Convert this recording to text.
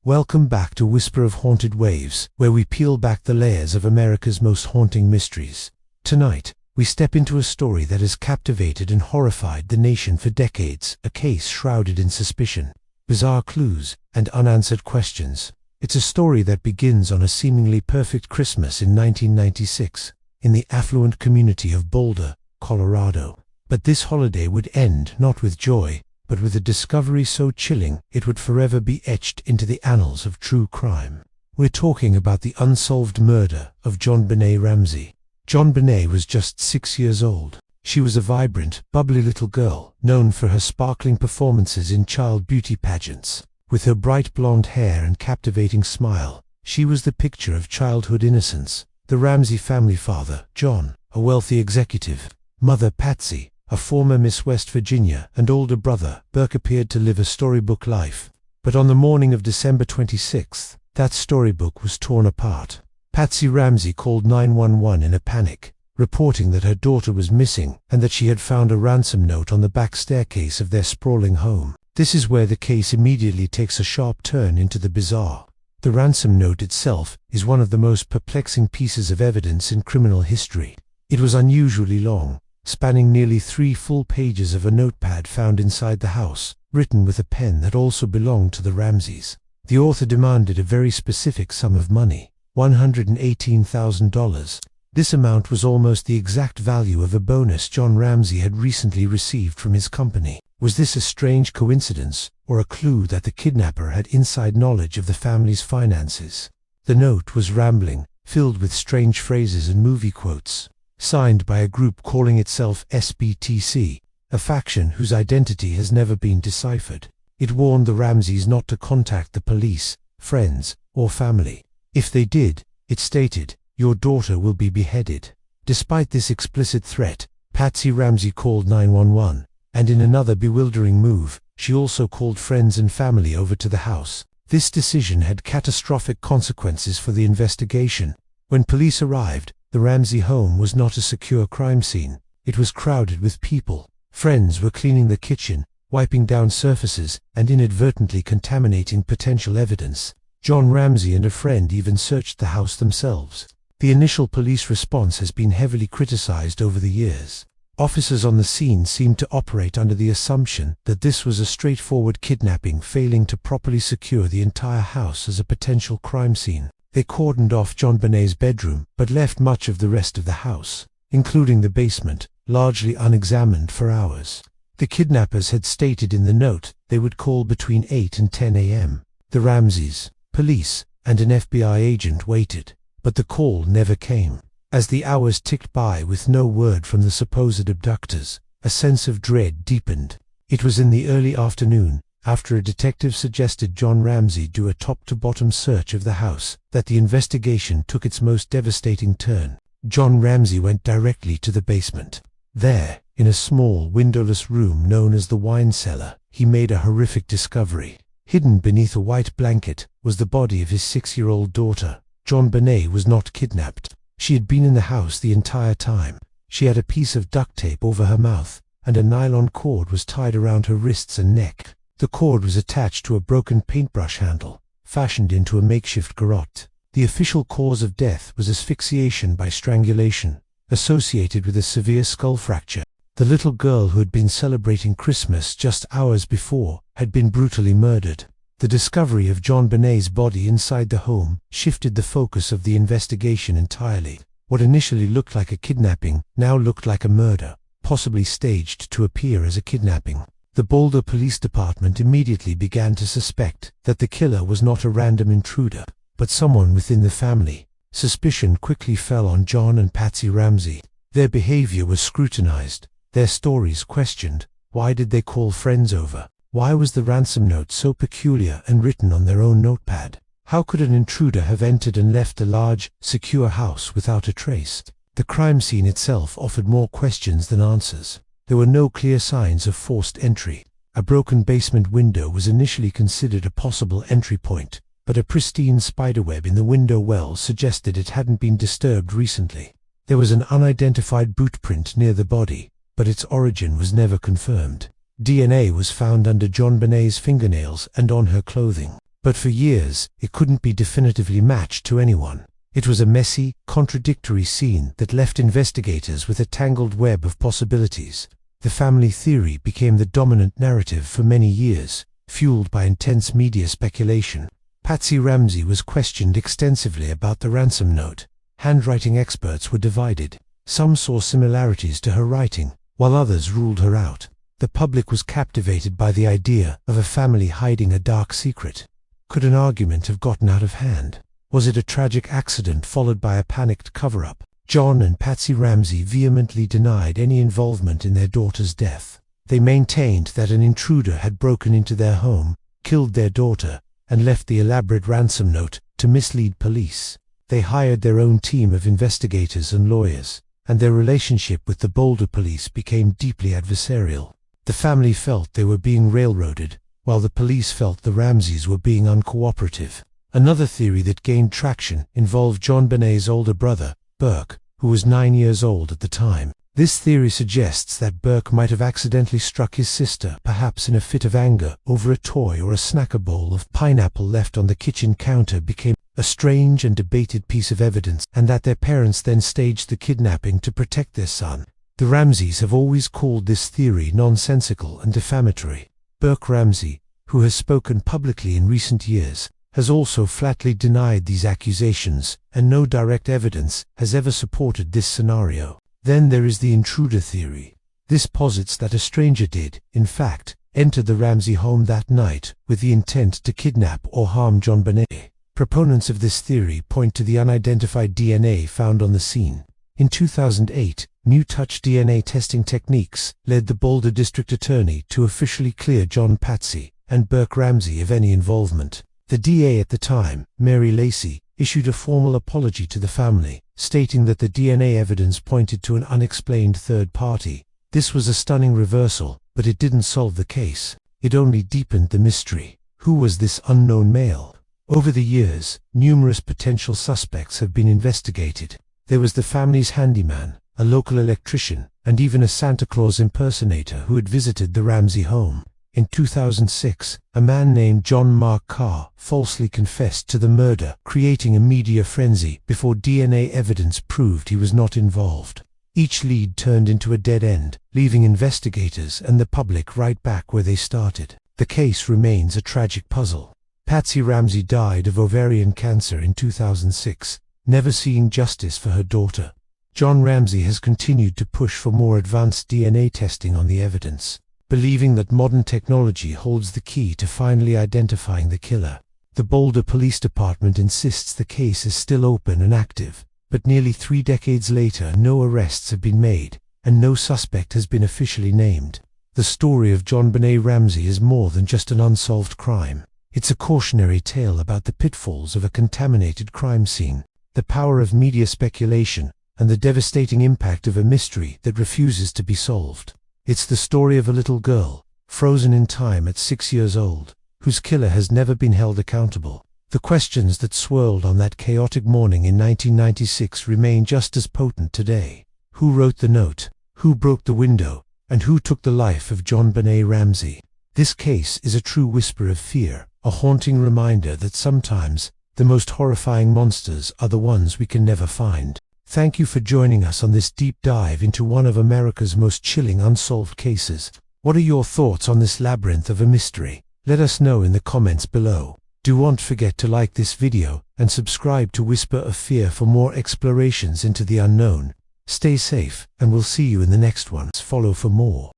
Welcome back to Whisper of Haunted Waves, where we peel back the layers of America's most haunting mysteries. Tonight, we step into a story that has captivated and horrified the nation for decades, a case shrouded in suspicion, bizarre clues, and unanswered questions. It's a story that begins on a seemingly perfect Christmas in 1996, in the affluent community of Boulder, Colorado. But this holiday would end not with joy, but with a discovery so chilling it would forever be etched into the annals of true crime. We're talking about the unsolved murder of JonBenét Ramsey. JonBenét was just 6 years old. She was a vibrant, bubbly little girl, known for her sparkling performances in child beauty pageants. With her bright blonde hair and captivating smile, she was the picture of childhood innocence. The Ramsey family father, John, a wealthy executive, mother Patsy, a former Miss West Virginia, and older brother, Burke, appeared to live a storybook life. But on the morning of December 26th, that storybook was torn apart. Patsy Ramsey called 911 in a panic, reporting that her daughter was missing and that she had found a ransom note on the back staircase of their sprawling home. This is where the case immediately takes a sharp turn into the bizarre. The ransom note itself is one of the most perplexing pieces of evidence in criminal history. It was unusually long, spanning nearly 3 full pages of a notepad found inside the house, written with a pen that also belonged to the Ramseys. The author demanded a very specific sum of money, $118,000. This amount was almost the exact value of a bonus John Ramsey had recently received from his company. Was this a strange coincidence, or a clue that the kidnapper had inside knowledge of the family's finances? The note was rambling, filled with strange phrases and movie quotes. Signed by a group calling itself SBTC, a faction whose identity has never been deciphered. It warned the Ramseys not to contact the police, friends, or family. If they did, it stated, "Your daughter will be beheaded." Despite this explicit threat, Patsy Ramsey called 911, and in another bewildering move, she also called friends and family over to the house. This decision had catastrophic consequences for the investigation. When police arrived, the Ramsey home was not a secure crime scene. It was crowded with people. Friends were cleaning the kitchen, wiping down surfaces, and inadvertently contaminating potential evidence. John Ramsey and a friend even searched the house themselves. The initial police response has been heavily criticized over the years. Officers on the scene seemed to operate under the assumption that this was a straightforward kidnapping, failing to properly secure the entire house as a potential crime scene. They cordoned off JonBenét's bedroom, but left much of the rest of the house, including the basement, largely unexamined for hours. The kidnappers had stated in the note they would call between 8 and 10 a.m. The Ramseys, police, and an FBI agent waited, but the call never came. As the hours ticked by with no word from the supposed abductors, a sense of dread deepened. It was in the early afternoon, after a detective suggested John Ramsey do a top-to-bottom search of the house, that the investigation took its most devastating turn. John Ramsey went directly to the basement. There, in a small, windowless room known as the wine cellar, he made a horrific discovery. Hidden beneath a white blanket was the body of his 6-year-old daughter. JonBenét was not kidnapped. She had been in the house the entire time. She had a piece of duct tape over her mouth, and a nylon cord was tied around her wrists and neck. The cord was attached to a broken paintbrush handle, fashioned into a makeshift garrote. The official cause of death was asphyxiation by strangulation, associated with a severe skull fracture. The little girl who had been celebrating Christmas just hours before had been brutally murdered. The discovery of JonBenét's body inside the home shifted the focus of the investigation entirely. What initially looked like a kidnapping now looked like a murder, possibly staged to appear as a kidnapping. The Boulder Police Department immediately began to suspect that the killer was not a random intruder, but someone within the family. Suspicion quickly fell on John and Patsy Ramsey. Their behavior was scrutinized, their stories questioned. Why did they call friends over? Why was the ransom note so peculiar and written on their own notepad? How could an intruder have entered and left a large, secure house without a trace? The crime scene itself offered more questions than answers. There were no clear signs of forced entry. A broken basement window was initially considered a possible entry point, but a pristine spiderweb in the window well suggested it hadn't been disturbed recently. There was an unidentified boot print near the body, but its origin was never confirmed. DNA was found under JonBenét's fingernails and on her clothing. but for years it couldn't be definitively matched to anyone. It was a messy, contradictory scene that left investigators with a tangled web of possibilities. The family theory became the dominant narrative for many years, fueled by intense media speculation. Patsy Ramsey was questioned extensively about the ransom note. Handwriting experts were divided. Some saw similarities to her writing, while others ruled her out. The public was captivated by the idea of a family hiding a dark secret. Could an argument have gotten out of hand? Was it a tragic accident followed by a panicked cover-up? John and Patsy Ramsey vehemently denied any involvement in their daughter's death. They maintained that an intruder had broken into their home, killed their daughter, and left the elaborate ransom note to mislead police. They hired their own team of investigators and lawyers, and their relationship with the Boulder police became deeply adversarial. The family felt they were being railroaded, while the police felt the Ramseys were being uncooperative. Another theory that gained traction involved JonBenét's older brother, Burke, who was 9 years old at the time. This theory suggests that Burke might have accidentally struck his sister, perhaps in a fit of anger, over a toy or a snack. A bowl of pineapple left on the kitchen counter became a strange and debated piece of evidence, and that their parents then staged the kidnapping to protect their son. The Ramseys have always called this theory nonsensical and defamatory. Burke Ramsey, who has spoken publicly in recent years, has also flatly denied these accusations, and no direct evidence has ever supported this scenario. Then there is the intruder theory. This posits that a stranger did, in fact, enter the Ramsey home that night with the intent to kidnap or harm JonBenét. Proponents of this theory point to the unidentified DNA found on the scene. In 2008, new touch DNA testing techniques led the Boulder District Attorney to officially clear John, Patsy, and Burke Ramsey of any involvement. The DA at the time, Mary Lacey, issued a formal apology to the family, stating that the DNA evidence pointed to an unexplained third party. This was a stunning reversal, but it didn't solve the case. It only deepened the mystery. Who was this unknown male? Over the years, numerous potential suspects have been investigated. There was the family's handyman, a local electrician, and even a Santa Claus impersonator who had visited the Ramsey home. In 2006, a man named John Mark Carr falsely confessed to the murder, creating a media frenzy before DNA evidence proved he was not involved. Each lead turned into a dead end, leaving investigators and the public right back where they started. The case remains a tragic puzzle. Patsy Ramsey died of ovarian cancer in 2006, never seeing justice for her daughter. John Ramsey has continued to push for more advanced DNA testing on the evidence, believing that modern technology holds the key to finally identifying the killer. The Boulder Police Department insists the case is still open and active, but nearly 3 decades later no arrests have been made, and no suspect has been officially named. The story of JonBenét Ramsey is more than just an unsolved crime. It's a cautionary tale about the pitfalls of a contaminated crime scene, the power of media speculation, and the devastating impact of a mystery that refuses to be solved. It's the story of a little girl, frozen in time at 6 years old, whose killer has never been held accountable. The questions that swirled on that chaotic morning in 1996 remain just as potent today. Who wrote the note? Who broke the window? And who took the life of JonBenét Ramsey? This case is a true whisper of fear, a haunting reminder that sometimes the most horrifying monsters are the ones we can never find. Thank you for joining us on this deep dive into one of America's most chilling unsolved cases. What are your thoughts on this labyrinth of a mystery? Let us know in the comments below. Do not forget to like this video and subscribe to Whisper of Fear for more explorations into the unknown. Stay safe, and we'll see you in the next one. Follow for more.